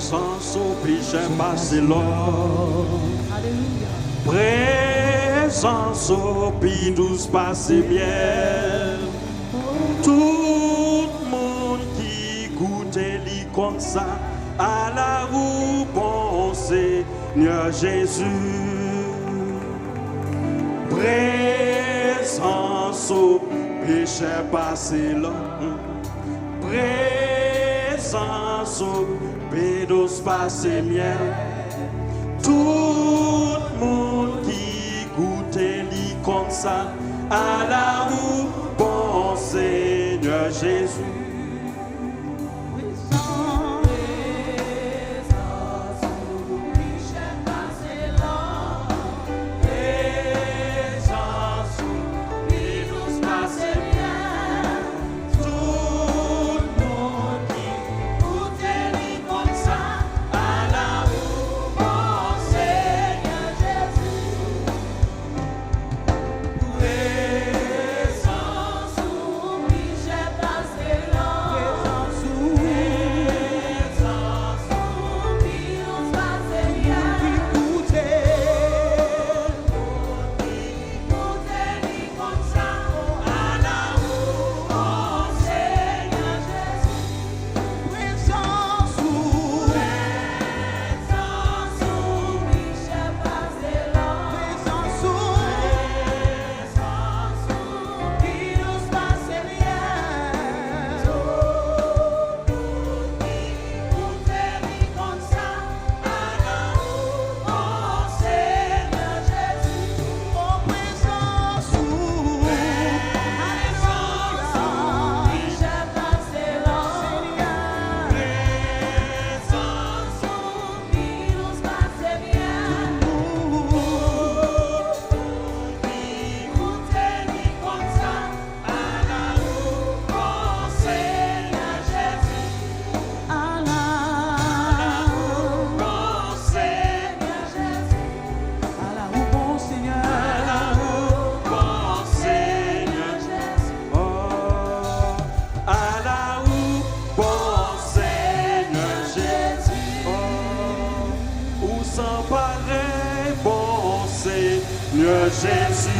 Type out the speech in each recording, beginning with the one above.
Présence au péché passé l'or. Présence au pays douce passé bien. Tout le monde qui goûte lit comme ça à la roue bon Seigneur Jésus. Présence au péché passé l'homme. Présence au pédos passé mien. Tout le monde qui goûte lit comme ça à la roue bon Seigneur Jésus. Jésus,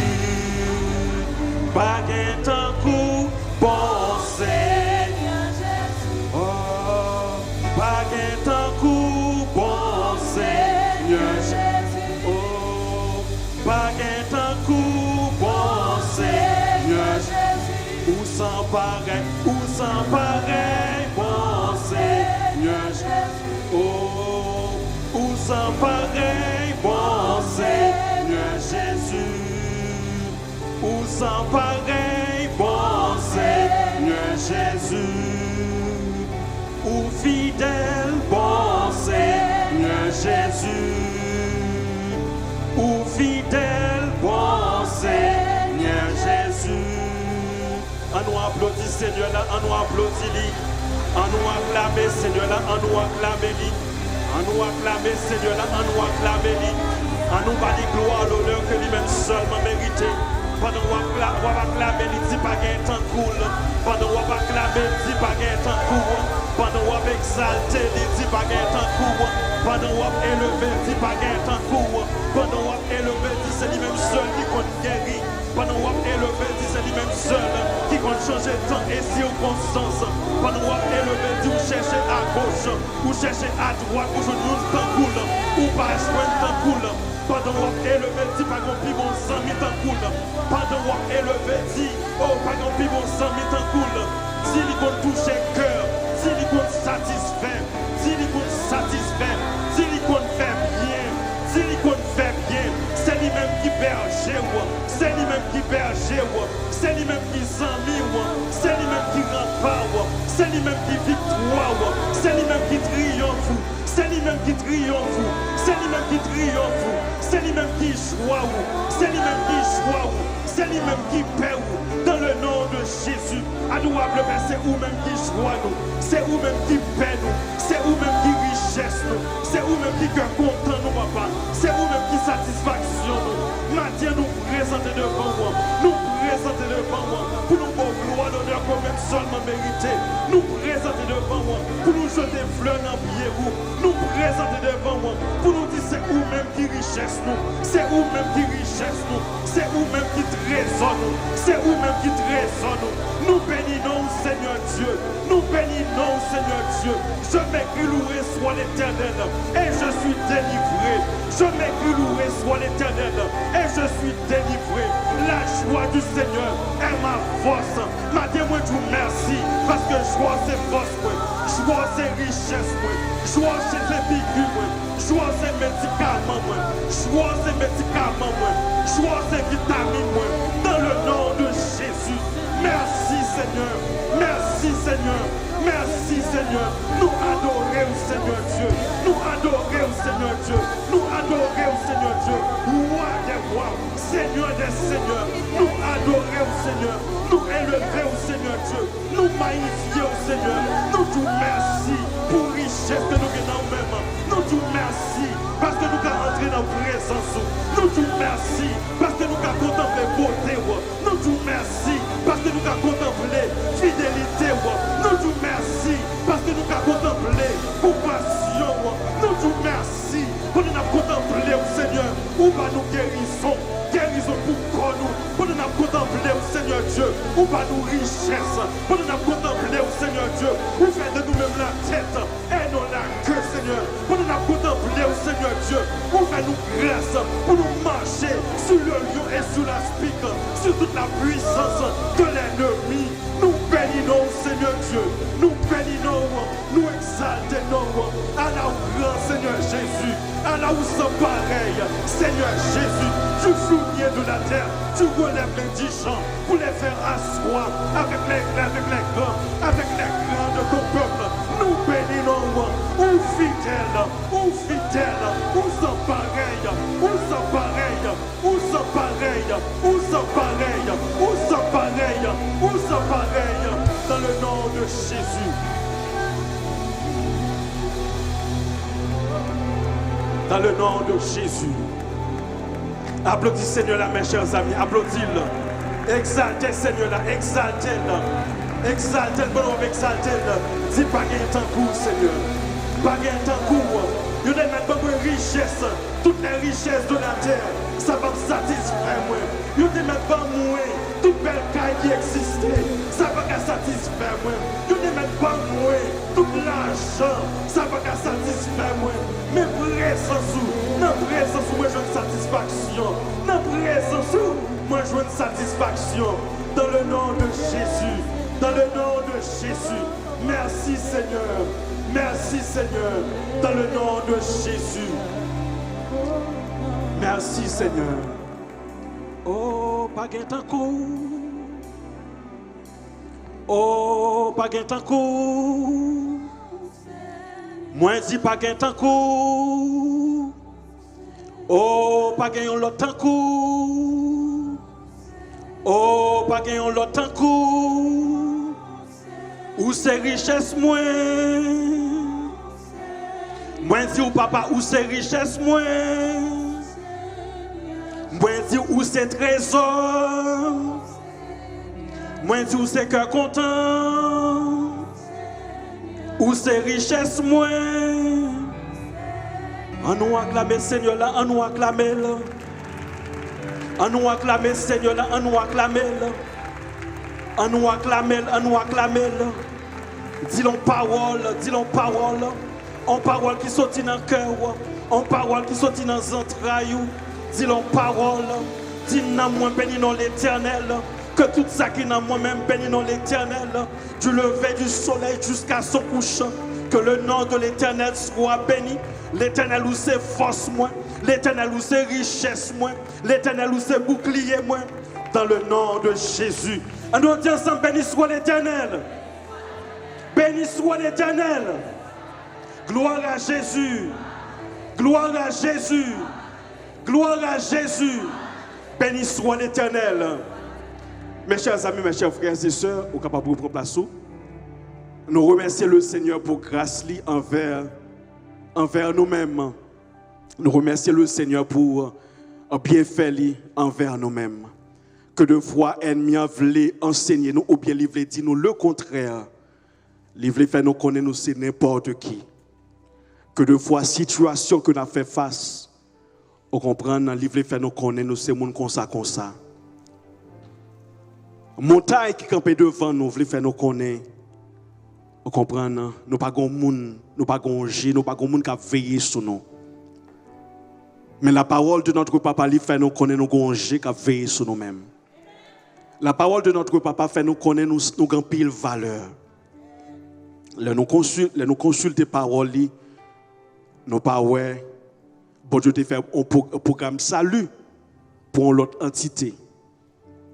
baguette en cou, bon Seigneur Jésus. Oh, baguette en cou, bon Seigneur Jésus. Oh, baguette en cou, bon Seigneur Jésus. Où sans pareil, bon Seigneur Jésus. Oh, où sans pareil, bon Seigneur Jésus. Où sans pareil, bon Seigneur Jésus. Où fidèle, bon Seigneur Jésus. Où fidèle, bon Seigneur Jésus. On nous applaudit Seigneur là, on nous applaudit lui. On nous acclame Seigneur là, on nous acclame lui. On nous acclame Seigneur là, on nous acclame lui. On nous va dire gloire, l'honneur que lui-même seulement mérité. Pendant qu'on va acclamer, il dit pas qu'il est en cool. Pendant qu'on va acclamer, il dit pas qu'il est en cool. Pendant qu'on va exalter, il dit pas qu'il est en cool. Pendant qu'on va élever, il dit pas qu'il est en cool. Pendant qu'on va élever, il dit c'est lui-même seul qui compte guérir. Pendant qu'on va élever, il dit c'est lui-même seul qui compte changer de temps et circonstances. Pendant qu'on va élever, il dit vous cherchez à gauche, vous cherchez à droite, vous jouez un temps cool, ou pas un temps cool. Pendant qu'on va élever, il dit pas qu'on pis bon sang, mi temps cool. Pendant qu'on va élever, il dit oh, pas qu'on pis bon sang, mi temps cool. Si il compte toucher cœur, si il compte satisfaire, si il compte satisfaire, si il compte faire bien, si il compte faire bien, c'est lui-même qui berge, c'est lui-même qui berge, c'est lui-même qui s'ennuie, c'est lui-même qui rempart, c'est lui-même qui victoire, c'est lui-même qui triomphe, c'est lui-même qui triomphe, c'est lui-même qui triomphe, c'est lui-même qui joie, c'est lui-même qui joie, c'est lui-même qui paie. Dans le nom de Jésus, adorable Père, c'est vous-même qui joie nous, c'est vous-même qui paie nous, c'est vous-même qui richesse nous, c'est vous-même qui cœur content nous, papa, c'est vous-même qui satisfaction nous. Maintenant, nous présenter devant moi, nous présenter devant moi, pour nous pour gloire, l'honneur qu'on même seulement mérité, nous présenter devant moi, pour nous jeter fleurs dans le pied, nous présenter devant moi, pour nous dire c'est vous-même qui richesse nous, c'est vous-même qui richesse nous, c'est vous-même qui trésor nous, c'est vous-même qui trésor nous. Nous bénissons Seigneur Dieu, nous bénissons Seigneur Dieu. Je m'écris loué soit l'Éternel et je suis délivré. Je m'écris loué soit l'Éternel et je suis délivré. La joie du Seigneur est ma force. Matin, moi, je vous remercie parce que joie c'est force, joie c'est richesse, joie c'est véhicule, joie c'est médicament, joie c'est médicament, joie c'est vitamine. Dans le nom de Jésus, merci Seigneur, merci Seigneur. Merci Seigneur, nous adorons Seigneur Dieu, nous adorons Seigneur Dieu, nous adorons Seigneur Dieu, roi des rois, Seigneur des seigneurs, nous adorons Seigneur, nous élevons Seigneur Dieu, nous magnifions Seigneur, nous te merci pour richesse que nous avons même, nous te merci parce que nous avons entré dans la présence, nous te merci parce que nous avons contemplé beauté, nous te merci parce que nous avons contemplé fidélité, nous te merci parce que nous avons contemplé compassion, nous te merci pour nous avons contemplé au Seigneur, où va nous guérison pour corps nous, pour nous avons contemplé au Seigneur Dieu, où va nous richesse, pour nous avons contemplé au Seigneur Dieu, où fait de nous-mêmes la tête et non la queue Seigneur, pour nous avons contemplé au Seigneur Dieu, où fait nous grâce, pour nous marcher sur le lion et sur la spique, sur toute la puissance de l'ennemi. Nous bénissons Seigneur Dieu, nous bénissons, nous exaltons à la grande Seigneur Jésus, à la où sans pareil, Seigneur Jésus, tu fournier de la terre, tu relèves les 10 gens pour les faire asseoir avec les grands de ton peuple. Nous bénissons, ou fidèle, ou sans pareil, ou sans pareil, ou sans pareil, ou sans pareil, ou sans pareil, ou sans pareil, dans le nom de Jésus. Dans le nom de Jésus. Applaudis Seigneur là, mes chers amis. Applaudis-le. Exaltez Seigneur là. Exaltez-le. Exaltez-le. Bon, exaltez-le. Dis pas qu'il y a un temps court, Seigneur. Pas qu'il y a un temps court. Vous devez mettre une richesse. Toutes les richesses de la terre. Ça va me satisfaire, moi. Vous devez mettre moi. Toute belle caille qui existait. Ça va me satisfaire, moi. Vous devez mettre moi. Tout l'argent. Ça va me satisfaire, moi. Mais présence où, dans présence où, moi je veux une satisfaction. Dans présence où, moi je veux une satisfaction. Dans le nom de Jésus. Dans le nom de Jésus. Merci Seigneur. Merci Seigneur. Dans le nom de Jésus. Merci Seigneur. Oh, pas gain tant coup. Oh, pas gain tant coup. Moi dis pas gain tant coup. Oh, pas gain l'autre tant coup. Oh, pas gain l'autre tant coup. Où c'est richesse moi. Moi dis ou papa où c'est richesse moi. Moi dis où c'est trésor. Moi dis où c'est cœur content. Où c'est richesse moi. On nous acclame Seigneur là, on nous acclame là. On nous acclame Seigneur là, on nous acclame là. On nous acclame là, on nous acclame là. Dis-le parole, dis-le parole. En parole qui sortit dans le cœur, en parole qui sortit dans les entrailles. Dis-le parole, dis-nous moi bénissons l'Éternel. Que tout ça qui est dans moi-même bénissons l'Éternel. Du lever du soleil jusqu'à son couchant. Que le nom de l'Éternel soit béni. L'Éternel où c'est force moi. L'Éternel où c'est richesse moi. L'Éternel où c'est bouclier moi. Dans le nom de Jésus. On nous dit ensemble, béni soit l'Éternel. Béni soit l'Éternel. Gloire à Jésus. Gloire à Jésus. Gloire à Jésus. Béni soit l'Éternel. Mes chers amis, mes chers frères et sœurs, au capable de prendre place. Nous remercions le Seigneur pour grâce envers nous-mêmes. Nous remercions le Seigneur pour un bienfait envers nous-mêmes. Que de fois ennemis voulaient enseigner nous ou bien ils voulaient dire nous le contraire. Ils voulaient faire nous connaître nous c'est n'importe qui. Que de fois, situation que nous avons fait face, on comprend, dans le livre, fait nous connaître, nous sommes comme ça. Montagne qui campait devant nous, voulait faire nous connaître. On comprend, nous n'avons pas de monde, nous n'avons pas de gens, nous n'avons pas de monde qui a veillé sur nous. Mais la parole de notre papa lui fait nous connaître nos gongés qui veillent sur nous-mêmes. La parole de notre papa fait nous connaître nos grands pile valeur. Nous consulter parole li, nous pas ouais. Bon Dieu te fait un programme salut pour l'autre entité.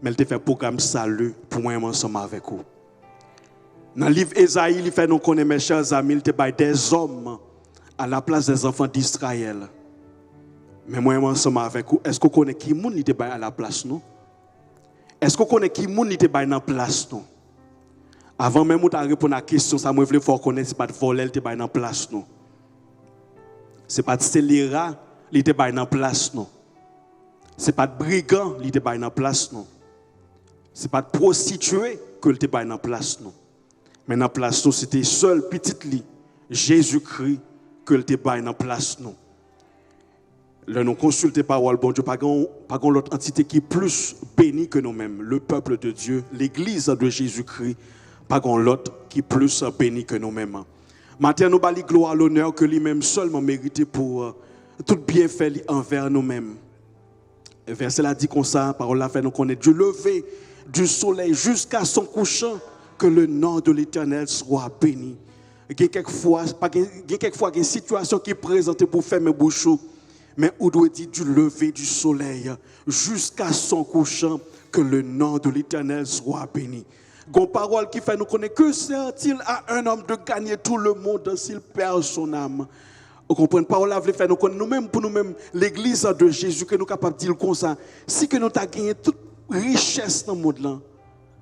Mais il te fait un programme salut pour moi ensemble avec vous. Dans le livre Ésaïe, il fait nous connaître mes chers amis, il te bail des hommes à la place des enfants d'Israël. Mais moi ensemble avec vous, est-ce que vous connaissez qui moun il te bail à la place nous? Est-ce que vous connaissez qui moun il te bail dans la place nous? Avant même de répondre à la question, ça me voulait faire connaître c'est pas de voler il te bail dans la place nous. C'est pas de scélérat, il était dans la place non. C'est pas de brigand, il était dans la place non. C'est pas de prostituée que il était dans la place non. Mais dans la place non, c'était seul petit lit Jésus-Christ que il était dans la place non. Le nous consulter parole bon Dieu pas l'autre entité qui est plus bénie que nous-mêmes, le peuple de Dieu, l'église de Jésus-Christ, pas l'autre qui est plus bénie que nous-mêmes. Maintenant, nous bali gloire l'honneur que lui-même seulement mérité pour tout bienfait envers nous-mêmes. Le verset là dit comme ça, parole là fait nous connaître du lever du soleil jusqu'à son couchant, que le nom de l'Éternel soit béni. Il y a quelquefois une situation qui est présentée pour faire mes bouches, mais on doit dire du lever du soleil jusqu'à son couchant, que le nom de l'Éternel soit béni. Une parole qui fait nous connaître que sert-il à un homme de gagner tout le monde s'il perd son âme. Vous comprenez, parole là veut faire nous connaître nous-mêmes pour nous-mêmes l'église de Jésus que nous sommes capables de dire comme ça. Si que nous avons gagné toute richesse dans le monde là,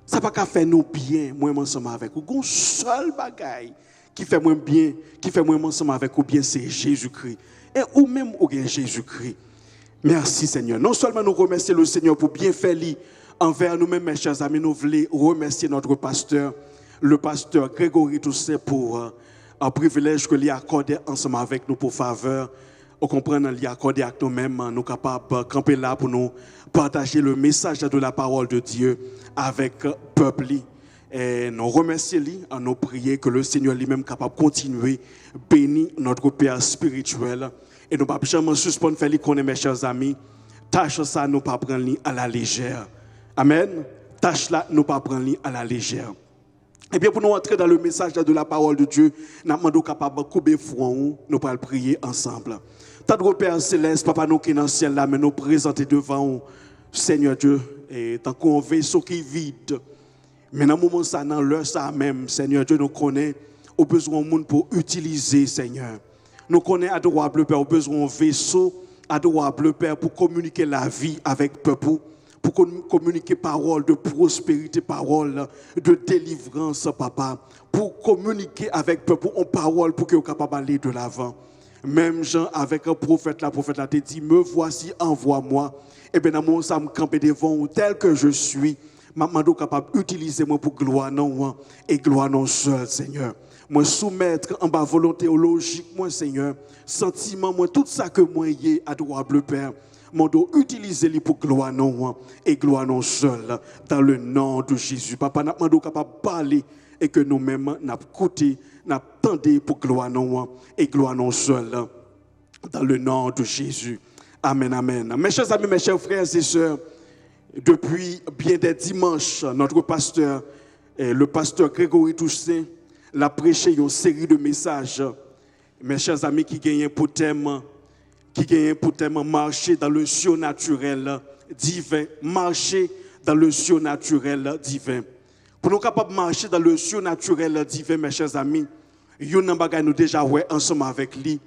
ça va pas faire nous bien, moi ensemble avec vous. Un seul bagaille qui fait moi bien, qui fait moi ensemble avec vous bien, c'est Jésus-Christ. Et ou même ou bien Jésus-Christ. Merci Seigneur. Non seulement nous remercions le Seigneur pour bien faire lui. Envers nous-mêmes, mes chers amis, nous voulons remercier notre pasteur, le pasteur Grégory Toussaint, pour un privilège que lui a accordé ensemble avec nous pour faveur. On comprend qu'il lui a accordé avec nous-mêmes, nous sommes capables de camper là pour nous partager le message de la parole de Dieu avec le peuple. Et nous remercions lui, en nous prier que le Seigneur lui-même capable de continuer à bénir notre Père spirituel. Et nous ne pouvons pas jamais suspendre faire connaître, mes chers amis, tâche ça, nous ne pouvons pas prendre à la légère. Amen. Tâche là, nous ne pas prendre à la légère. Et bien, pour nous entrer dans le message de la parole de Dieu, nous sommes capables de couper front, nous allons prier ensemble. Notre Père Céleste, Papa, nous qui sommes dans le ciel là, mais nous présenter devant vous, Seigneur Dieu, et tant qu'on vaisseau qui est vide. Mais dans le moment ça, dans l'heure ça même, Seigneur Dieu, nous connaissons au besoin de monde pour utiliser, Seigneur. Nous connaissons, adorable Père, au besoin de vaisseau, adorable Père, pour communiquer la vie avec le peuple. Pour communiquer parole de prospérité, parole de délivrance, Papa. Pour communiquer avec le peuple en parole pour que vous soyez capable d'aller de l'avant. Même Jean, avec un prophète, la prophète a dit, me voici, envoie-moi. Et bien, dans mon ça me camper devant vous, tel que je suis. Je suis capable d'utiliser moi pour gloire non et gloire non seul, Seigneur. Moi, soumettre en bas volonté logique, moi, Seigneur. Sentiment, moi, tout ça que moi, y est, adorable Père. Mon dos utiliser-les pour gloire non et gloire non seul dans le nom de Jésus. Papa, nous sommes capables de parler et que nous-mêmes nous écouté, nous attendons pour gloire non et gloire non seul dans le nom de Jésus. Amen, amen. Mes chers amis, mes chers frères et sœurs, depuis bien des dimanches, notre pasteur, le pasteur Grégory Toussaint, l'a prêché une série de messages. Mes chers amis, qui gagnent pour thème marcher dans le surnaturel divin. Marcher dans le surnaturel divin. Pour nous capables de marcher dans le surnaturel divin, mes chers amis, nous avons déjà ensemble avec lui.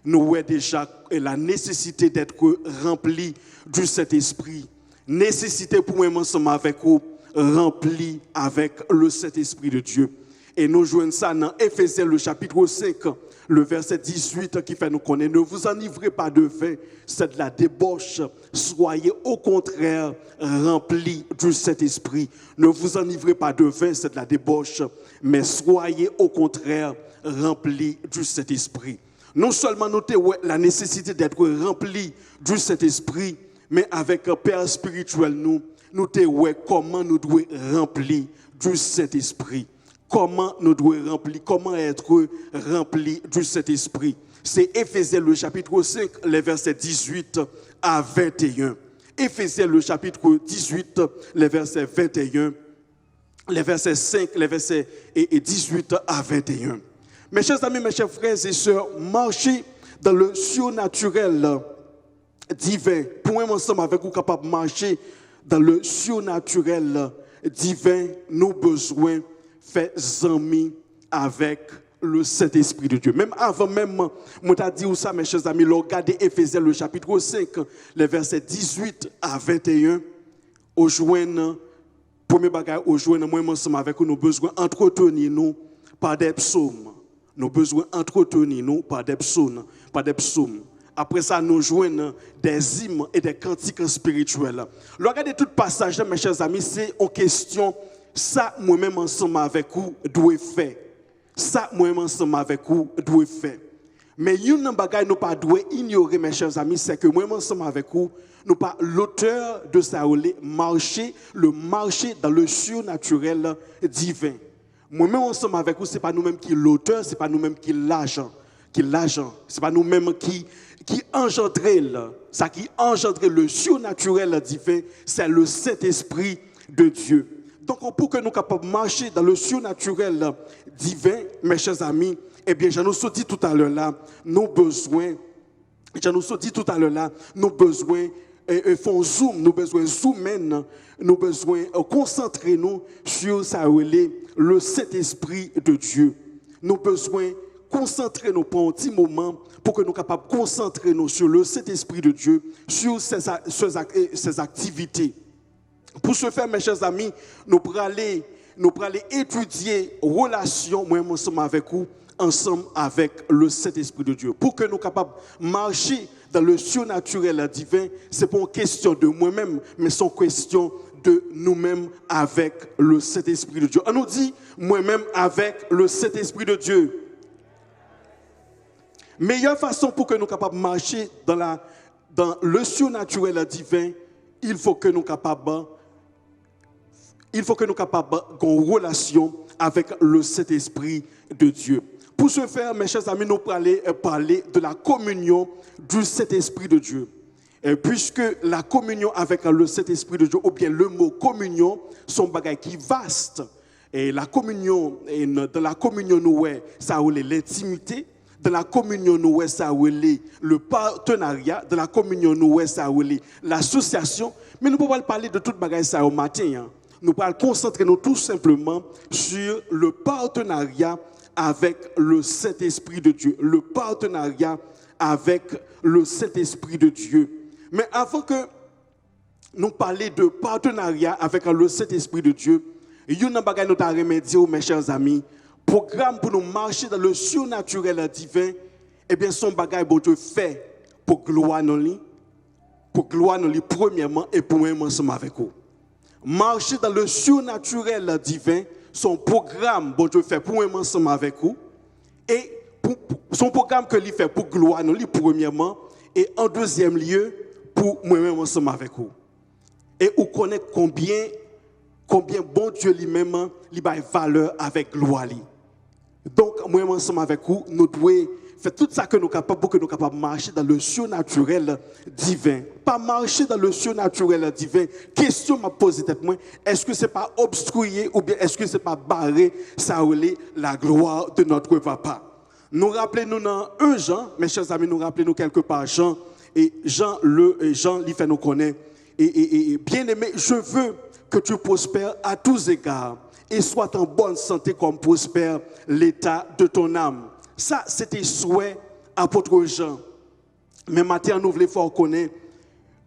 Nous avons déjà la nécessité d'être remplis du Saint-Esprit. Nécessité pour nous ensemble avec vous, remplis avec le Saint-Esprit de Dieu. Et nous jouons ça dans Éphésiens, le chapitre 5, le verset 18 qui fait nous connaître. Ne vous enivrez pas de vin, c'est de la débauche. Soyez au contraire remplis du Saint-Esprit. Ne vous enivrez pas de vin, c'est de la débauche, mais soyez au contraire remplis du Saint-Esprit. Non seulement nous avons la nécessité d'être remplis du Saint-Esprit, mais avec un Père spirituel, nous avons comment nous devons remplir du Saint-Esprit. Comment nous devons remplir, comment être remplis du Saint-Esprit. C'est Éphésiens le chapitre 5, les versets 18 à 21. Éphésiens le chapitre 18, les versets 21, les versets 5, les versets 18 à 21. Mes chers amis, mes chers frères et sœurs, marcher dans le surnaturel divin. Pour moi, ensemble avec vous, capable de marcher dans le surnaturel divin, nous avons besoin de faire amis avec le Saint-Esprit de Dieu. Même avant même, moi t'ai dit ça, mes chers amis, regardez Éphésiens le chapitre 5, les versets 18 à 21, au joindre, premier bagage, au joindre, moi ensemble avec vous, nous avons besoin d'entretenir nous par des psaumes. Nous avons besoin d'entretenir nous par des psaumes. Après ça, nous joignons des hymnes et des cantiques spirituels. Regardez tout passage, mes chers amis, c'est en question, ça, moi-même ensemble avec vous, doit faire. Ça, moi-même ensemble avec vous, doit faire. Mais il y a un bagage nous pas doit ignorer, mes chers amis, c'est que moi-même ensemble avec vous, nous pas l'auteur de ça, le marché dans le surnaturel divin. Moi-même ensemble avec vous, ce n'est pas nous-mêmes qui l'auteur, ce n'est pas nous-mêmes qui l'agent. Ce n'est pas nous-mêmes qui engendrons. Ça qui engendre le surnaturel divin, c'est le Saint-Esprit de Dieu. Donc, pour que nous capables de marcher dans le surnaturel divin, mes chers amis, eh bien, je nous ai dit tout à l'heure là, nous besoin, font zoom, nous besoin zoomer, nous besoin concentrer nous sur ça, le Saint-Esprit de Dieu. Nous besoin concentrer nous pour un petit moment pour que nous soyons capables de concentrer nous sur le Saint-Esprit de Dieu, sur ses activités. Pour ce faire, mes chers amis, nous pourrons aller étudier relation, moi ensemble avec vous, ensemble avec le Saint-Esprit de Dieu. Pour que nous soyons capables de marcher dans le surnaturel divin, ce n'est pas une question de moi-même, mais c'est une question de nous-mêmes avec le Saint-Esprit de Dieu. On nous dit, moi-même avec le Saint-Esprit de Dieu. Meilleure façon pour que nous soyons capables de marcher dans le surnaturel divin, il faut que nous soyons capables d'avoir une relation avec le Saint-Esprit de Dieu. Pour ce faire, mes chers amis, nous allons parler de la communion du Saint-Esprit de Dieu. Et puisque la communion avec le Saint-Esprit de Dieu, ou bien le mot communion, sont bagages qui vaste. Et la communion, dans la communion, nous, ça a l'intimité. Dans la communion, nous, ça a le partenariat. Dans la communion, nous, ça a l'association. Mais nous ne pouvons pas parler de tout bagage ça au matin. Hein. Nous allons concentrer nous tout simplement sur le partenariat avec le Saint-Esprit de Dieu. Le partenariat avec le Saint-Esprit de Dieu. Mais avant que nous parlions de partenariat avec le Saint-Esprit de Dieu, il y a un bagage nous remédier, mes chers amis. Programme pour nous marcher dans le surnaturel divin, eh bien, son bagage bon Dieu fait pour gloire nous li, premièrement et pour moi ensemble avec vous. Marcher dans le surnaturel divin, son programme bon Dieu fait pour moi ensemble avec vous, et son programme que lui fait pour gloire nous li, premièrement, et en deuxième lieu pour moi-même ensemble avec vous. Et vous connaissez combien bon Dieu lui-même lui a valeur avec gloire. Donc, moi-même ensemble avec vous, nous devons faire tout ça que nous sommes capables pour que nous soyons capables de marcher dans le surnaturel divin. Pas marcher dans le surnaturel divin. Question m'a posé tête moi, est-ce que c'est pas obstruer ou bien est-ce que c'est pas barrer ça la gloire de notre papa? Nous rappelons-nous dans 1 Jean, mes chers amis, nous rappelons-nous quelque part Jean, et Jean, lui fait nous connaître. Et bien aimé, je veux que tu prospères à tous égards et sois en bonne santé comme prospère l'état de ton âme. Ça, c'était souhait apôtre Jean. Mais maintenant, nous voulons faire connaître,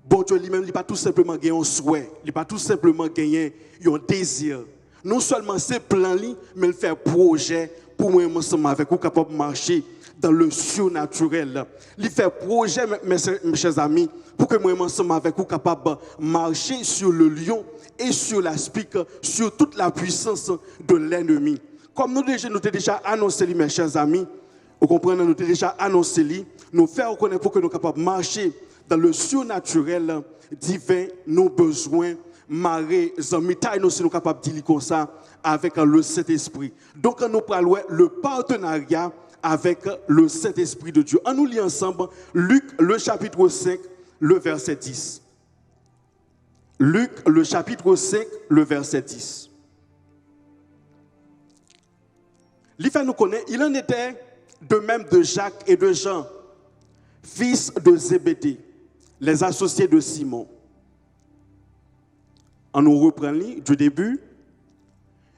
bon Dieu lui-même, il n'a pas tout simplement gagné un souhait, il n'a pas tout simplement gagné un désir. Non seulement c'est plan, mais il fait projet pour moi ensemble avec vous capable de marcher dans le surnaturel. Il fait projet, mes chers amis, pour que moi ensemble avec vous capable de marcher sur le lion et sur la spique, sur toute la puissance de l'ennemi. Comme nous déjà annoncé, mes chers amis, Vous comprenez, nous avons déjà annoncé, nous faire reconnaître pour que nous soyons capables de marcher dans le surnaturel divin, nos besoins, marées, amis, nous sommes capables de dire comme ça avec le Saint-Esprit. Donc, nous parlons le partenariat avec le Saint-Esprit de Dieu. On nous lit ensemble Luc, le chapitre 5, le verset 10. Luc, le chapitre 5, le verset 10. L'Ifan nous connaît, il en était de même de Jacques et de Jean, fils de Zébédée, les associés de Simon. On nous reprend du début.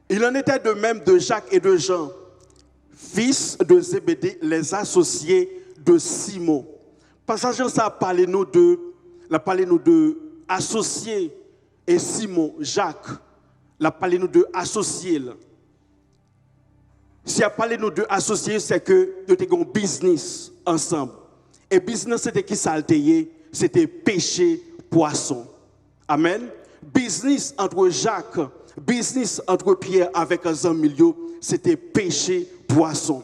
Il en était de même de Jacques et de Jean, fils de Zébédée, les associés de Simon. Passage ça parle nous de associés et Simon, Jacques, la parlé nous de associés. Si a parlé nous de associés, c'est que nous avons un business ensemble. Et business c'était qui s'altéyait, c'était pêcher poisson. Amen. Business entre Jacques, business entre Pierre avec un milieu, c'était pêcher poisson.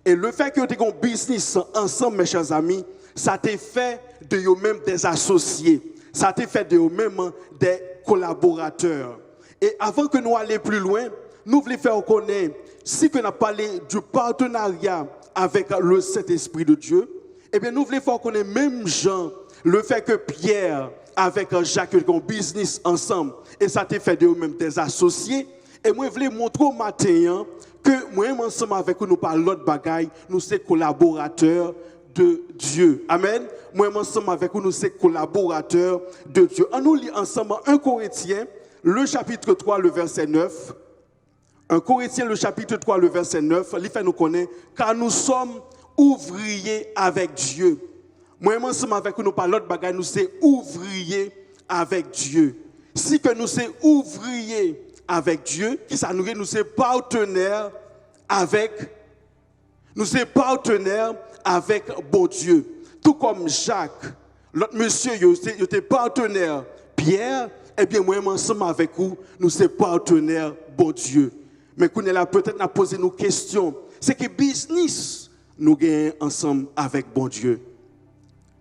Et le fait que nous avons un business ensemble, mes chers amis, ça t'a fait de eux-mêmes des associés. Ça t'a fait de eux-mêmes des collaborateurs. Et avant que nous allions plus loin, nous voulons faire connaître, si on a parlé du partenariat avec le Saint-Esprit de Dieu, eh bien nous voulons faire connaître même Jean, le fait que Pierre avec Jacques ont un business ensemble, et ça t'a fait de eux-mêmes des associés. Et moi, je voulais montrer au matin que moi, ensemble avec nous, par l'autre bagaille, nous sommes collaborateurs de Dieu. Amen. Moi, ensemble avec nous, nous sommes collaborateurs de Dieu. On nous lit ensemble 1 Corinthiens, le chapitre 3, le verset 9. 1 Corinthiens, le chapitre 3, le verset 9. Il fait nous connaître, car nous sommes ouvriers avec Dieu. Moi, ensemble avec nous, par l'autre bagaille, nous sommes ouvriers avec Dieu. Si que nous sommes ouvriers avec Dieu, qui ça nous sommes partenaires avec bon Dieu. Tout comme Jacques, l'autre monsieur, il était partenaire. Pierre, eh bien, moi, ensemble avec vous, nous sommes partenaires bon Dieu. Mais qu'on est là, peut-être, nous poser nos questions. C'est que business, nous gagnons ensemble avec bon Dieu.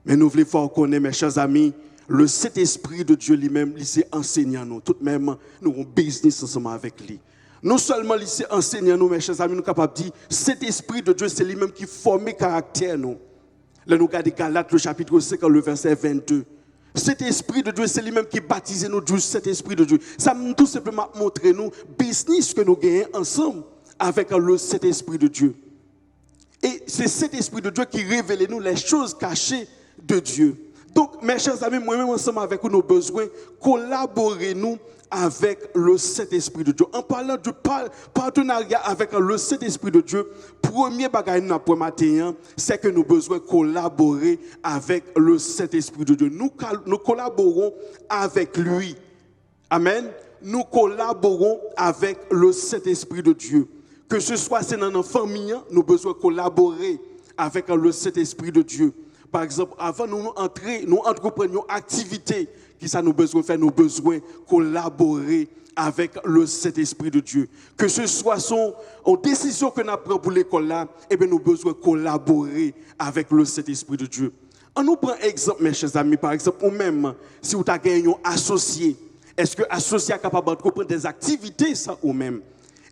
Mais nous voulons faire connaître, mes chers amis, le Saint-Esprit de Dieu lui-même, il s'est enseignant nous. Tout de même, nous avons business ensemble avec lui. Non seulement il s'est enseignant nous, mes chers amis, nous sommes capables de dire, cet Esprit de Dieu, c'est lui-même qui forme le caractère nous. Là, nous regardons Galates, le chapitre 5, le verset 22. Cet Esprit de Dieu, c'est lui-même qui baptise nous, cet Esprit de Dieu. Ça m'a tout simplement montré nous, business que nous gagnons ensemble avec cet Esprit de Dieu. Et c'est cet Esprit de Dieu qui révèle nous les choses cachées de Dieu. Donc, mes chers amis, moi-même ensemble avec nous, nous avons besoin de collaborer nous avec le Saint-Esprit de Dieu. En parlant du partenariat avec le Saint-Esprit de Dieu, premier bagage pour matin, c'est que nous avons besoin de collaborer avec le Saint-Esprit de Dieu. Nous collaborons avec lui. Amen. Nous collaborons avec le Saint-Esprit de Dieu. Que ce soit dans notre famille, nous avons besoin de collaborer avec le Saint-Esprit de Dieu. Par exemple, avant nous entreprenions activité qui ça nous besoin de faire, nous besoin collaborer avec le Saint-Esprit de Dieu. Que ce soit en décision que nous prenons pour l'école là, eh bien nous besoin collaborer avec le Saint-Esprit de Dieu. On nous prend exemple, mes chers amis, par exemple, ou même si vous avez un associé, est-ce que l'associé est capable d'entreprendre des activités sans ou même?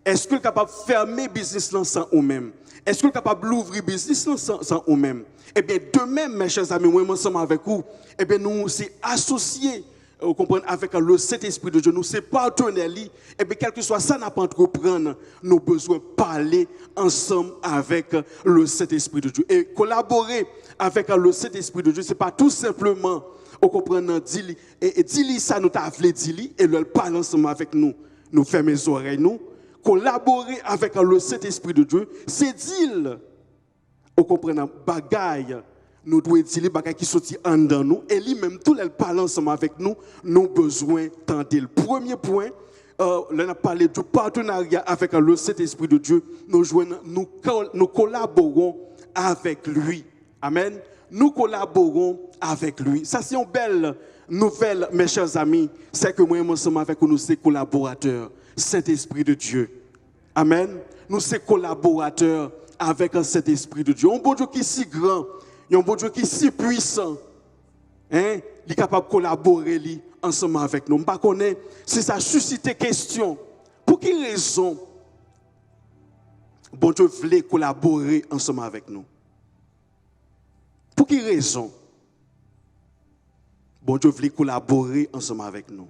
Est-ce qu'il est capable de fermer business sans ou même? Est-ce qu'il est capable d'ouvrir business sans ou même? Eh bien, de même, mes chers amis, moi, ensemble avec vous, eh bien, nous sommes associés, vous comprenez, avec le Saint-Esprit de Dieu, nous sommes partenaires, eh bien, quel que soit ça, n'a pas entreprendre, nous avons besoin de parler ensemble avec le Saint-Esprit de Dieu. Et collaborer avec le Saint-Esprit de Dieu, ce n'est pas tout simplement, vous comprenez, dis-lui ça, nous t'avons dit, et le parle ensemble avec nous, nous fermer les oreilles, nous. Collaborer avec le Saint-Esprit de Dieu, c'est dire, vous comprenez, bagaille, nous devons dire les bagailles qui sont en dedans nous, et lui-même, tout le parle ensemble avec nous, nous avons besoin d'entendre. Le premier point, on a parlé du partenariat avec le Saint-Esprit de Dieu, nous collaborons avec lui. Amen. Nous collaborons avec lui. Ça, c'est une belle nouvelle, mes chers amis, c'est que moi, ensemble avec nous, c'est collaborateurs. Saint-Esprit de Dieu. Amen. Nous sommes collaborateurs avec cet esprit de Dieu. Un bon Dieu qui est si grand, un bon Dieu qui est si puissant, hein, il est capable de collaborer ensemble avec nous. Je ne sais pas si ça suscite question. Pour quelle raison bon Dieu voulait collaborer ensemble avec nous? Pour quelle raison bon Dieu voulait collaborer ensemble avec nous?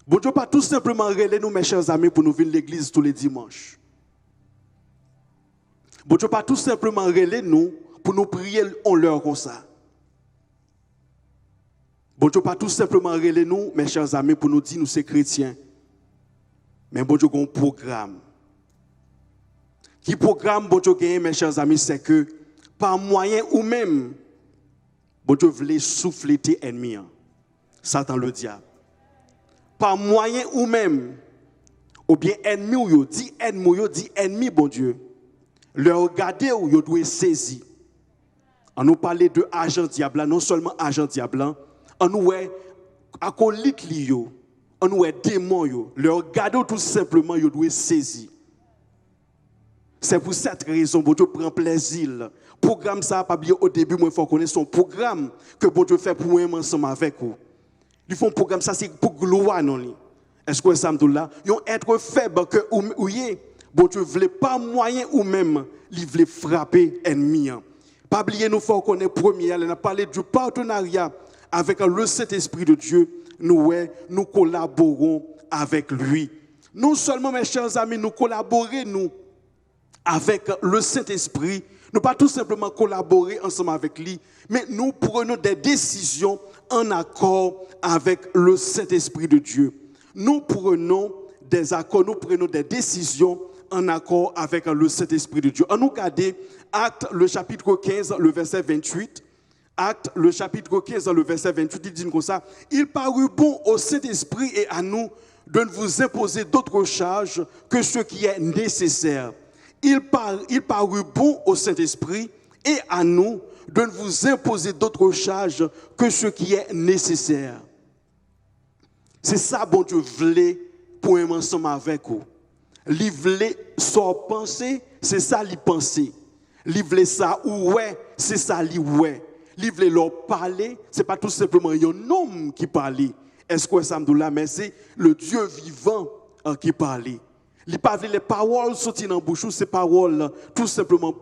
Bon Dieu pas tout simplement relais nous, mes chers amis, pour nous venir à l'église tous les dimanches. Bon Dieu pas tout simplement relais nous pour nous prier en l'heure comme ça. Bon Dieu pas tout simplement relais nous, mes chers amis, pour nous dire nous sommes chrétiens. Mais bon Dieu a un programme. Qui programme bon Dieu gagne, mes chers amis, c'est que par moyen ou même, bon Dieu voulait souffler tes ennemis. Satan le diable. Par moyen ou même, ou bien ennemi ou yo, dit ennemi, bon Dieu. Le regarder ou yo doit saisir. On nous parlait de agent diable, non seulement agent diable, on nous est acolyte yo, on nous est démon yo. Le regarder tout simplement yo doit saisir. C'est pour cette raison bon Dieu prend plaisir. Programme ça pas bien au début, moi il faut connaître son programme que bon Dieu fait pour moi ensemble avec vous. Ils font un programme, ça c'est pour gloire, non? Est-ce que ça me dit là? Ils ont être faible que ou y bon Dieu voulait pas moyen ou même, il voulait frapper ennemi. Pas oublier nous faut qu'on est premier, on a parlé du partenariat avec le Saint-Esprit de Dieu. Nous collaborons avec lui. Non seulement mes chers amis, nous collaborons avec le Saint-Esprit. Nous pas tout simplement collaborer ensemble avec lui, mais nous prenons des décisions en accord avec le Saint-Esprit de Dieu. Nous prenons des accords, nous prenons des décisions en accord avec le Saint-Esprit de Dieu. On nous regarde Actes, le chapitre 15, le verset 28. Actes, le chapitre 15, le verset 28, il dit comme ça. Il parut bon au Saint-Esprit et à nous de ne vous imposer d'autres charges que ce qui est nécessaire. Il parut bon au Saint-Esprit et à nous de ne vous imposer d'autres charges que ce qui est nécessaire. C'est ça, bon Dieu voulait pour un ensemble avec vous. Il voulait son penser, c'est ça lui penser. Il voulait ça ou ouais, c'est ça lui ouais. Il voulait leur parler, c'est pas tout simplement un homme qui parlait. Est-ce que ça me dit là, mais c'est le Dieu vivant qui parlait. Il pas les paroles sorties dans la bouche, c'est paroles, tout simplement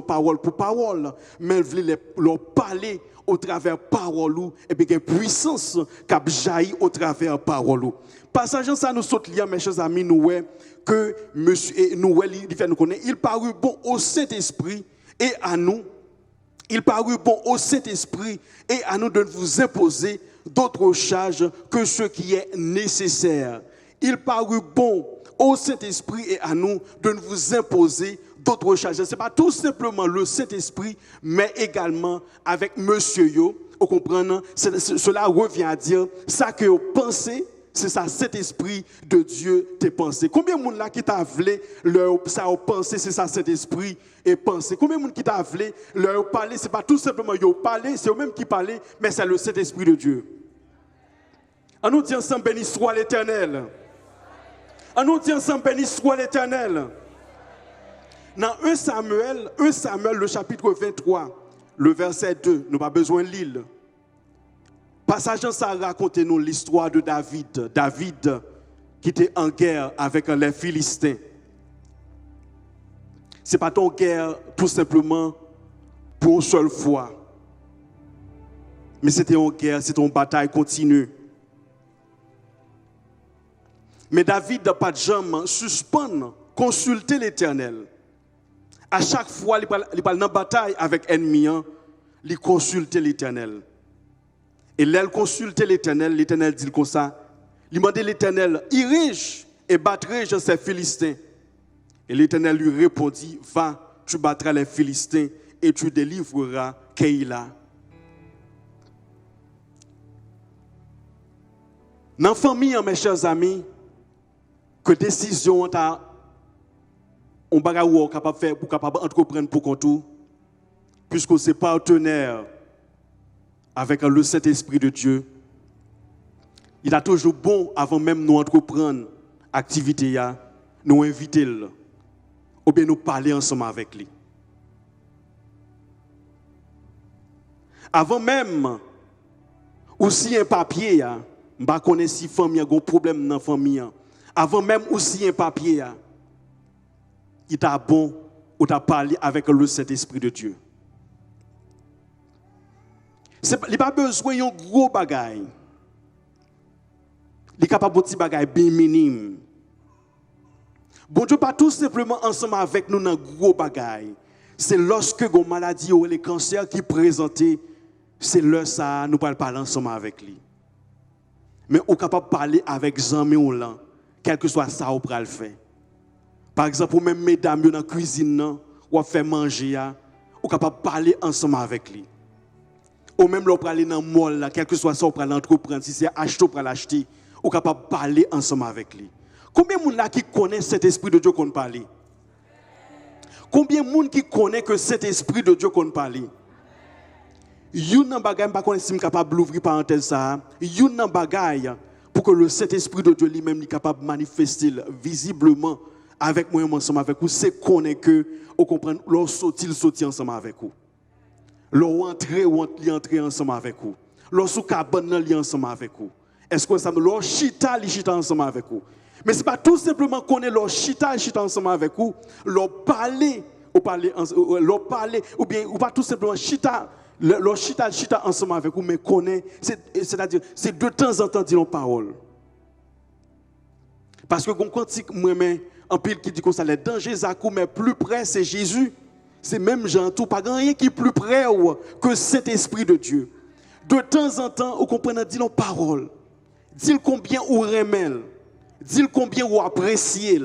parole pour parole, mais il voulait leur parler au travers parole et bien une puissance qui a jailli au travers parole. Passage ça nous saute lire mes chers amis nous que monsieur et nous il fait nous connaître, il parut bon au Saint-Esprit et à nous. Il parut bon au Saint-Esprit et à nous de vous imposer d'autres charges que ce qui est nécessaire. Il parut bon au Saint-Esprit et à nous de vous imposer d'autres charges. Ce n'est pas tout simplement le Saint-Esprit, mais également avec Monsieur Yo. Vous comprenez? Cela revient à dire, ça que vous pensez, c'est ça, cet esprit de Dieu t'a pensé. Combien de monde là qui t'a voulu, ça a pensé, c'est ça, cet esprit et pensé. Combien de monde qui t'a voulu, leur parler, c'est pas tout simplement yo parler, c'est eux-mêmes qui parlent, mais c'est le Saint-Esprit de Dieu. On nous dit ensemble, béni soit l'Éternel. On nous dit ensemble, béni soit l'Éternel. Dans 1 Samuel, le chapitre 23, le verset 2, nous n'avons pas besoin de l'île. Passage ça raconte nous l'histoire de David. David qui était en guerre avec les Philistins. Ce n'est pas ton guerre tout simplement pour une seule fois. Mais c'était une guerre, c'était une bataille continue. Mais David n'a pas de jamais suspendre, consulter l'Éternel. À chaque fois, il parle dans la bataille avec l'ennemi, il consulte l'Éternel. Et là, il consulte l'Éternel dit comme ça. Il demande l'Éternel, irai-je et battrai-je ces Philistins? Et l'Éternel lui répondit, va, tu battras les Philistins et tu délivreras Keïla. Dans la famille, mes chers amis, que décision on est capable de faire pour capable entreprendre pour contour, puisque c'est partenaire avec le Saint-Esprit de Dieu. Il a toujours bon, avant même nous entreprendre l'activité, nous inviter. ou bien nous parler ensemble avec lui. Avant même, aussi un papier, je ne sais pas si famille a un problème dans la famille. Avant même aussi un papier, il t'a bon ou t'a parlé avec le Saint-Esprit de Dieu. Il n'y a pas besoin d'un gros bagage. Il est capable de faire des bagages bien minimes. Bon Dieu, pas tout simplement ensemble avec nous dans un gros bagage. C'est lorsque une maladie ou les cancers qui présentent, c'est là ça nous parler ensemble avec lui. Mais on est capable de parler avec Jean-Mi ou là, quel que soit ça, on peut le faire. Par exemple, même mesdames dans la cuisine, ou faire manger, on est capable de parler ensemble avec lui. Ou même on peut aller dans le mall, quel que soit ça, on peut l'entreprendre. Si c'est acheter, on peut l'acheter. On est capable de parler ensemble avec lui. Combien de gens qui connaissent cet esprit de Dieu qu'on parle? Combien de gens qui connaissent que cet esprit de Dieu qu'on parle? Yon nan bagay pas connait si capable d'ouvrir parenthèse ça. Yon nan bagay pour que le Saint-Esprit de Dieu lui-même est capable de manifester visiblement avec moi ensemble avec vous, c'est connaît que on comprend leur sorti ensemble avec vous. Leur entrer ensemble avec vous. Leur sous cabane li ensemble avec vous. Est-ce que ça leur chita ensemble avec vous? Mais c'est pas tout simplement connaître leur chita ensemble avec vous, leur parler ou bien ou pas tout simplement chita ensemble avec vous, mais connaît, c'est-à-dire, c'est de temps en temps dire nos paroles. Parce que quand moi-même, en pile qui dit comme ça, les dangers à coup, mais plus près, c'est Jésus. C'est même Jean, tout, pas rien qui est plus près que cet esprit de Dieu. De temps en temps, vous comprenez, dit nos paroles. Dis combien vous remèle. Dis combien vous appréciez.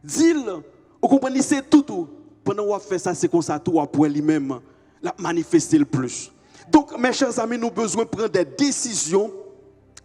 Dis, vous comprenez, c'est tout. Pendant que vous faites ça, c'est comme ça, tout pour lui-même. La manifester le plus. Donc, mes chers amis, nous avons besoin de prendre des décisions.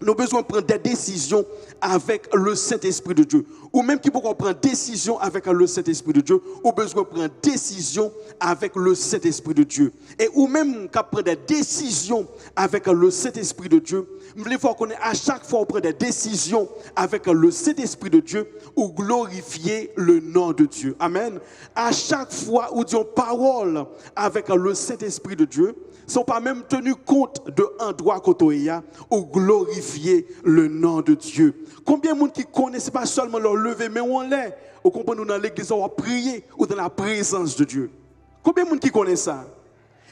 Nous avons besoin de prendre des décisions avec le Saint-Esprit de Dieu. Ou même qui pourra prendre décision avec le Saint-Esprit de Dieu, ou besoin de prendre décision avec le Saint-Esprit de Dieu. Et ou même qui prend des décisions avec le Saint-Esprit de Dieu, nous voulons qu'on à chaque fois on prend des décisions avec le Saint-Esprit de Dieu, ou glorifier le nom de Dieu. Amen. À chaque fois où disons parole avec le Saint-Esprit de Dieu, ne sont pas même tenus compte de un droit kotoya ou glorifier le nom de Dieu. Combien de monde qui connaissent pas seulement leur lever, mais on l'est. Au comprenez dans l'église, on va prier ou dans la présence de Dieu. Combien de monde qui connaissent ça?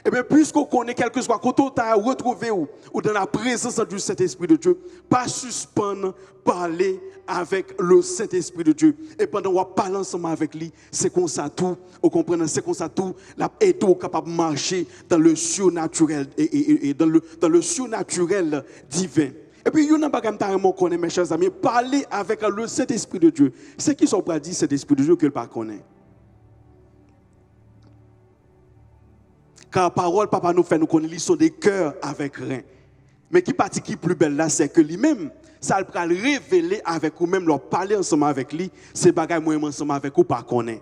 Eh bien, puisqu'on connaît quelque chose, quand on t'a retrouvé ou dans la présence du Saint-Esprit de Dieu, pas suspendre, parler avec le Saint-Esprit de Dieu. Et pendant qu'on parle ensemble avec lui, c'est comme ça tout, vous comprenez, c'est comme ça tout, et tout capable de marcher dans le surnaturel et dans le surnaturel divin. Et puis, il y a un bagage que connaît, mes chers amis, parler avec le Saint-Esprit de Dieu. C'est qui sont pas dit cet Esprit de Dieu que le pas connaît. Car la parole, papa nous fait nous connaître, ils sont des cœurs avec rien. Mais qui partie qui plus belle là, c'est que lui-même, ça va le révéler avec vous-même, leur parler ensemble avec lui, c'est bagaille moi ensemble avec vous, pas connaît.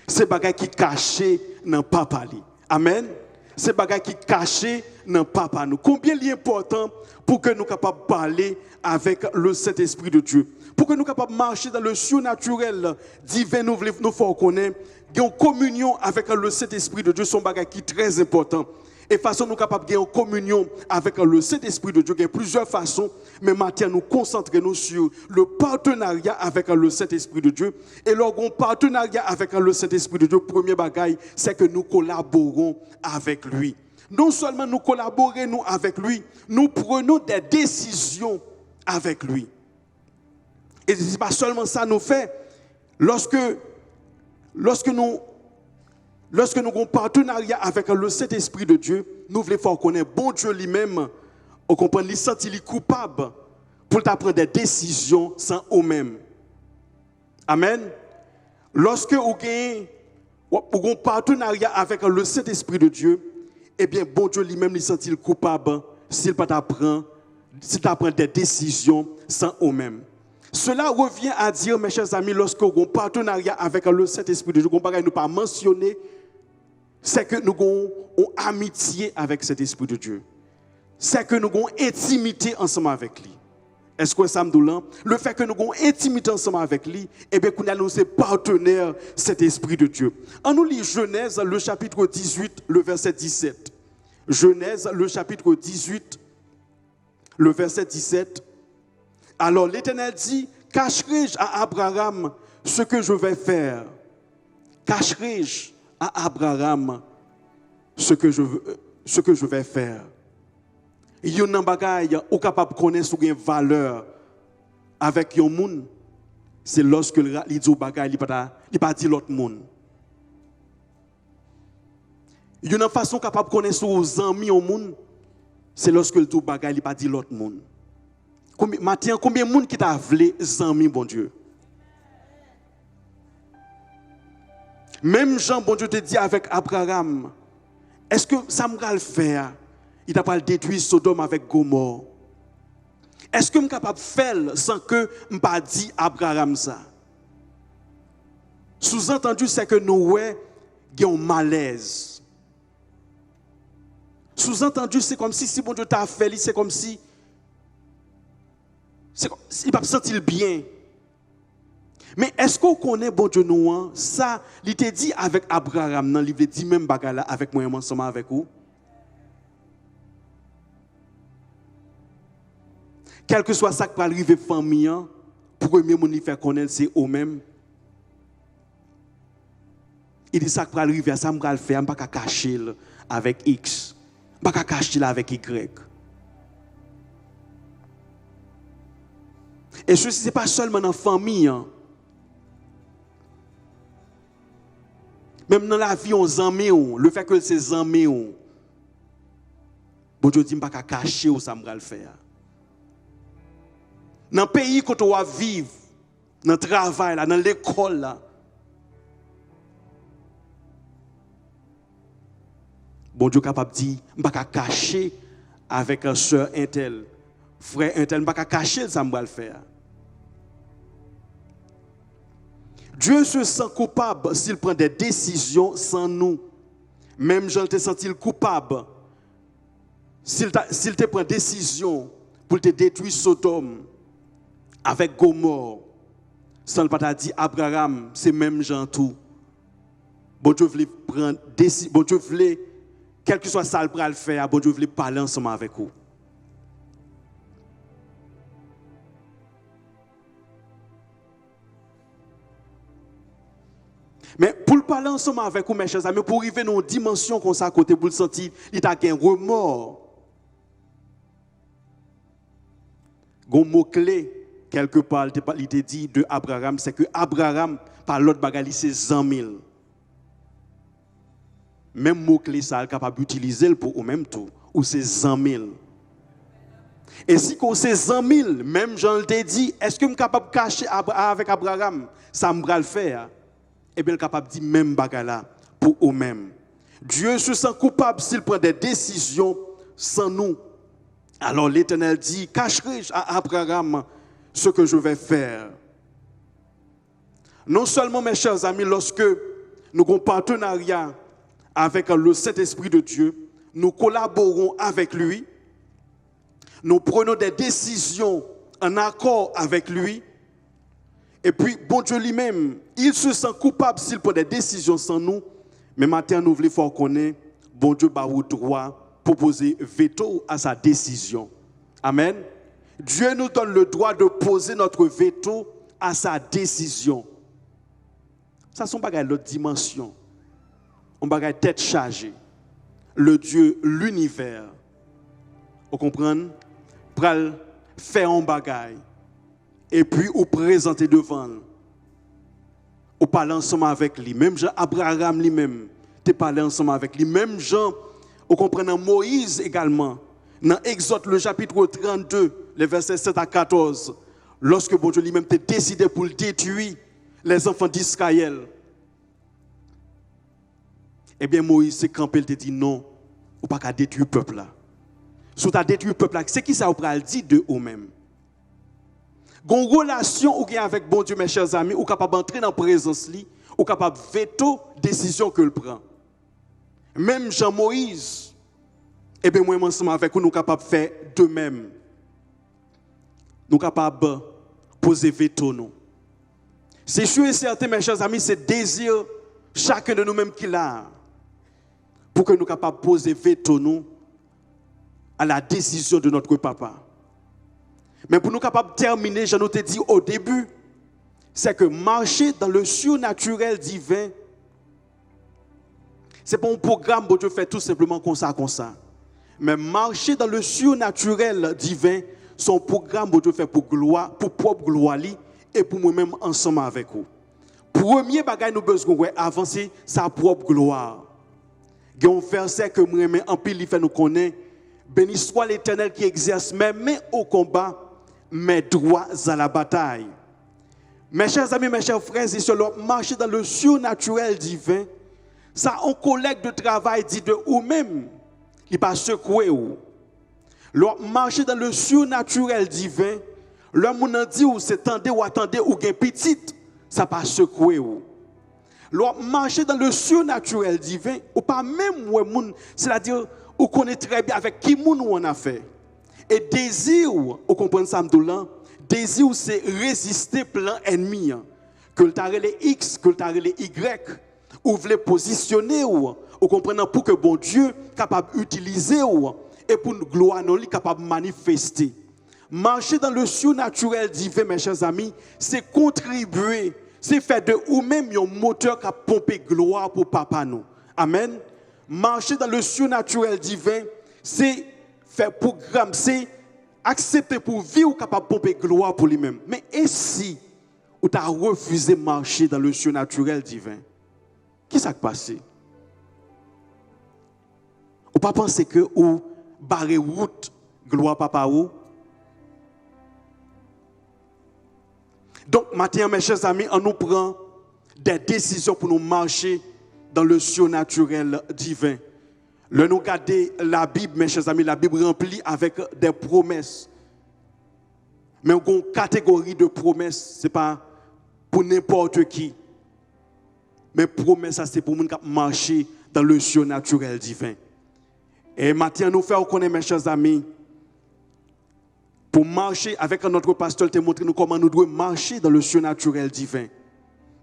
C'est bagaille qui caché dans papa lui. Amen. C'est bagaille qui caché dans papa nous. Combien il est important pour que nous capables de parler avec le Saint-Esprit de Dieu. Pour que nous capables de marcher dans le surnaturel divin, nous faut connaître une communion avec le Saint-Esprit de Dieu, son bagage qui est très important. Et façon nous capables de gagner en communion avec le Saint-Esprit de Dieu, il y a plusieurs façons, mais maintenant nous concentrons sur le partenariat avec le Saint-Esprit de Dieu. Et lorsqu'on partenariat avec le Saint-Esprit de Dieu, premier bagage, c'est que nous collaborons avec lui. Non seulement nous collaborons avec lui, nous prenons des décisions avec lui. Et ce n'est pas seulement ça nous fait. Lorsque nous avons un partenariat avec le Saint-Esprit de Dieu, nous voulons faire connaître bon Dieu lui-même, on comprend, il sent coupable pour prendre des décisions sans eux-mêmes. Amen. Lorsque vous avez un partenariat avec le Saint-Esprit de Dieu, eh bien, bon Dieu lui-même, il sent coupable s'il ne prend des décisions sans eux-mêmes. Cela revient à dire, mes chers amis, lorsque nous avons un partenariat avec le Saint-Esprit de Dieu, nous ne pas mentionner, c'est que nous avons une amitié avec cet Esprit de Dieu. C'est que nous avons une intimité ensemble avec lui. Est-ce que ça me dit là? Le fait que nous avons intimité ensemble avec lui, eh bien, qu'on a nous sommes partenaires cet esprit de Dieu. On nous lit Genèse, le chapitre 18, le verset 17. Genèse, le chapitre 18, le verset 17. Alors l'Éternel dit, cacherai-je à Abraham ce que je vais faire? Cacherai-je à Abraham ce que je vais faire? Il y a un bagage ou capable de connaître une valeur avec un monde, c'est lorsque il dit au bagage, il ne pas dit l'autre monde. Il y a une façon capable de connaître aux amis au monde, c'est lorsque il dit au bagage, il ne pas dit l'autre monde. Matin, combien de monde qui t'a voulu amis, bon Dieu? Même Jean, bon Dieu, te dit avec Abraham, est-ce que ça me va le faire? Il n'a pas détruit Sodome avec Gomorrhe. Est-ce que je suis capable de faire sans que je n'ai pas dit Abraham ça? Sous-entendu, c'est que nous avons un malaise. Sous-entendu, c'est comme si bon Dieu t'a fait, c'est comme si il ne va pas se sentir bien. Mais est-ce qu'on connaît bon Dieu nous? Ça, il t'a dit avec Abraham, dans le livre, il dit même bagala avec moi ensemble avec vous. Quel que soit ça qui va arriver famille, pour premier monde faire connaître c'est eux-mêmes. Il dit ça qui va arriver, ça me va le faire, je ne vais pas cacher avec X, je ne vais pas cacher avec Y. Et ceci ce n'est pas seulement dans la famille. Même dans la vie, on amis, le fait que c'est amis, bon Dieu dit, je ne vais pas cacher ou ça me va le faire. Dans le pays que tu vas vivre, dans le travail, dans l'école, bon Dieu est capable de dire, je ne vais pas cacher avec un soeur intel, frère intel, je ne vais pas cacher ça me va le faire. Dieu se sent coupable s'il prend des décisions sans nous. Même Jean te senti coupable s'il te prend des décisions pour te détruire Sodome avec Gomorrhe. Sans le pas dit Abraham, c'est même Jean tout. Bon Dieu voulait prendre décision, bon Dieu voulait, quel que soit ça le faire, bon Dieu voulait parler ensemble avec vous. Mais pour le parler ensemble avec vous, mes chers amis, pour arriver dans une dimension comme ça à côté, pour le sentir, il y a un remords. Un mot-clé, quelque part, il te dit de Abraham, c'est que Abraham, par l'autre bagage, c'est 100 000. Même mot-clé, ça, est capable d'utiliser pour ou même tout, ou c'est 100 000. Et si c'est 100 000, même Jean te dit, est-ce que je suis capable de cacher avec Abraham? Ça me va le faire. Et bien, capable de dire même bagala pour eux-mêmes. Dieu se sent coupable s'il prend des décisions sans nous. Alors l'Éternel dit, cacherai-je à Abraham ce que je vais faire? Non seulement, mes chers amis, lorsque nous avons un partenariat avec le Saint-Esprit de Dieu, nous collaborons avec lui, nous prenons des décisions en accord avec lui, et puis, bon Dieu lui-même, il se sent coupable s'il prend des décisions sans nous. Mais maintenant, nous voulons faire connaître, bon Dieu a le droit de poser veto à sa décision. Amen. Dieu nous donne le droit de poser notre veto à sa décision. Ça, c'est un bagage de l'autre dimension. Un bagage tête chargée. Le Dieu, l'univers. Vous comprenez? Pral faire un bagage. Et puis, vous présentez devant. Vous parlez ensemble avec lui. Même Jean Abraham lui-même, tu parles ensemble avec lui. Même Jean, vous comprenez, Moïse également. Dans Exode, le chapitre 32, les versets 7 à 14, lorsque bon Dieu lui-même t'a décidé pour détruire les enfants d'Israël. Eh bien, Moïse s'est campé, il te dit non, ou pas qu'à détruire le peuple là. Si tu as détruit le peuple là, c'est qui ça vous a dit de vous-même? Une relation ou avec bon Dieu, mes chers amis, ou capable d'entrer dans la présence, ou capable de veto décision que le prend. Même Jean-Moïse, eh bien, moi, ensemble avec vous, nous sommes capables de faire de même. nous capables de poser veto nous. C'est sûr et certain, mes chers amis, c'est désir chacun de nous-mêmes qui l'a pour que nous capables de poser veto nous à la décision de notre papa. Mais pour nous capables de terminer, je nous ai dit au début, c'est que marcher dans le surnaturel divin, ce n'est pas un programme que Dieu fait tout simplement comme ça. Mais marcher dans le surnaturel divin, son programme que Dieu fait pour gloire, pour propre gloire et pour nous-mêmes ensemble avec vous. Premier bagage nous besoin avancer sa propre gloire. Il y a un verset que moi-même en pile il fait nous connaître. Béni soit l'Éternel qui exerce mes mains au combat, mes droits à la bataille. Mes chers amis, mes chers frères et sœurs, marcher dans le surnaturel divin, ça, un collègue de travail dit de vous-même, il va secouer ou. Marcher dans le surnaturel divin, l'homme a dit ou c'est tendez ou attendez ou gain petite, ça va secouer ou. Marcher dans le surnaturel divin, ou pas même ou c'est-à-dire ou connaît très bien avec qui moun on a fait. Et désir, vous comprenez ça m'doulan, désir c'est résister plan ennemi. Que le taré les X, que le taré les Y, ou voulez positionner ou comprenez pour que bon Dieu capable d'utiliser ou et pour nous gloire non capable de manifester. Marcher dans le surnaturel divin, mes chers amis, c'est contribuer, c'est faire de vous-même un moteur qui a pompé gloire pour papa nous. Amen. Marcher dans le surnaturel divin, c'est faire programme, c'est accepter pour vivre capable de pomper gloire pour lui-même. Mais et si ou tu as refusé de marcher dans le surnaturel divin? Qui s'est passé? Ou pas penser que ou barrer route gloire papa ou? Donc maintenant mes chers amis, on nous prend des décisions pour nous marcher dans le surnaturel divin. Le nous garder la Bible, mes chers amis, la Bible remplie avec des promesses. Mais on a une catégorie de promesses, ce n'est pas pour n'importe qui. Mais promesses, c'est pour nous marcher dans le surnaturel divin. Et maintenant, nous faisons connaître, mes chers amis, pour marcher avec notre pasteur, il montré nous comment nous devons marcher dans le surnaturel divin.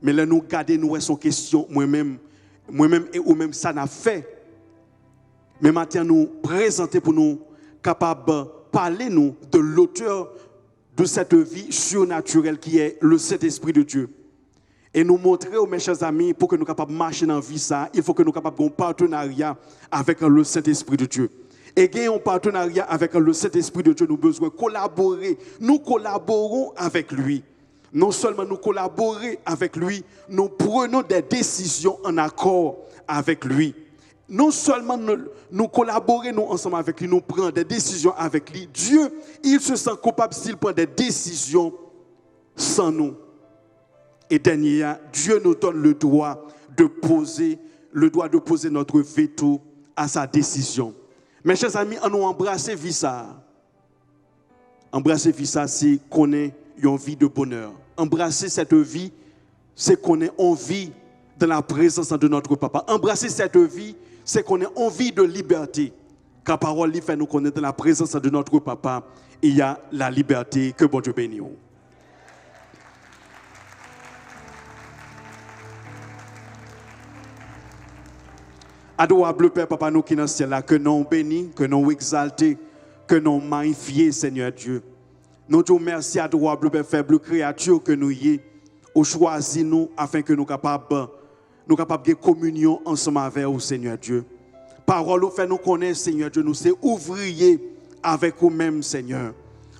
Mais là, nous garder nous son question, moi-même et vous-même, ça n'a fait. Mais maintenant, nous présenter pour nous capables de parler nous de l'auteur de cette vie surnaturelle qui est le Saint-Esprit de Dieu. Et nous montrer, mes chers amis, pour que nous soyons capables de marcher dans la vie, ça, il faut que nous soyons capables d'un partenariat avec le Saint-Esprit de Dieu. Et gagner un partenariat avec le Saint-Esprit de Dieu, nous avons besoin de collaborer. Nous collaborons avec lui. Non seulement nous collaborer avec lui, nous prenons des décisions en accord avec lui. Non seulement nous collaborer nous ensemble avec lui, nous prenons des décisions avec lui. Dieu, il se sent coupable s'il prend des décisions sans nous. Et dernier, Dieu nous donne le droit de poser notre veto à sa décision. Mes chers amis, on nous embrasser vie ça. Embrasser vie ça, c'est qu'on ait une vie de bonheur. Embrasser cette vie, c'est qu'on ait envie de la présence de notre papa. Embrasser cette vie, c'est qu'on ait envie de liberté. Car parole lui fait nous connaître de la présence de notre papa. Il y a la liberté. Que bon Dieu bénisse. Adorable Père, Papa, nous qui dans le ciel là, que nous bénis, que nous exaltés, que nous magnifiés, Seigneur Dieu. Nous te remercions, adorable Père, faible créature que nous y est, ou choisi nous afin que nous capables de communion ensemble avec vous, Seigneur Dieu. Parole nous fait nous connaître, Seigneur Dieu, nous c'est ouvriers avec vous-même, Seigneur.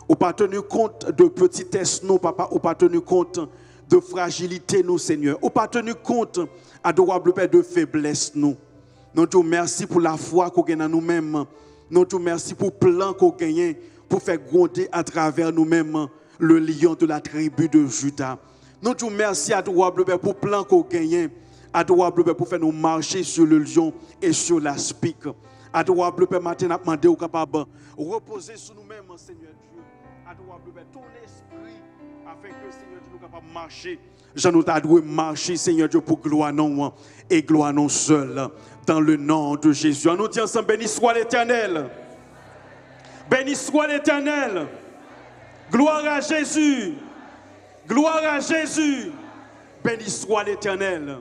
Ou pas tenu compte de petitesse, nous, Papa, ou pas tenu compte de fragilité, nous, Seigneur. Ou pas tenu compte, adorable Père, de faiblesse, nous. Nous te remercions pour la foi qu'on gagne en nous-mêmes. Nous te remercions pour le plan qu'on gagne pour faire gronder à travers nous-mêmes le lion de la tribu de Juda. Nous te remercions, adorable Père, pour le plan qu'on gagne, adorable Père, pour faire nous marcher sur le lion et sur la spique. Adorable Père, maintenant, nous demandons capable de reposer sur nous-mêmes, Seigneur Dieu. Adorable Père, ton esprit, afin que, Seigneur Dieu, nous capable de marcher. Je nous dois marcher, Seigneur Dieu, pour gloire non et gloire non seule. Dans le nom de Jésus. On nous dit ensemble, béni soit l'Éternel. Béni soit l'Éternel. Gloire à Jésus. Gloire à Jésus. Béni soit l'Éternel.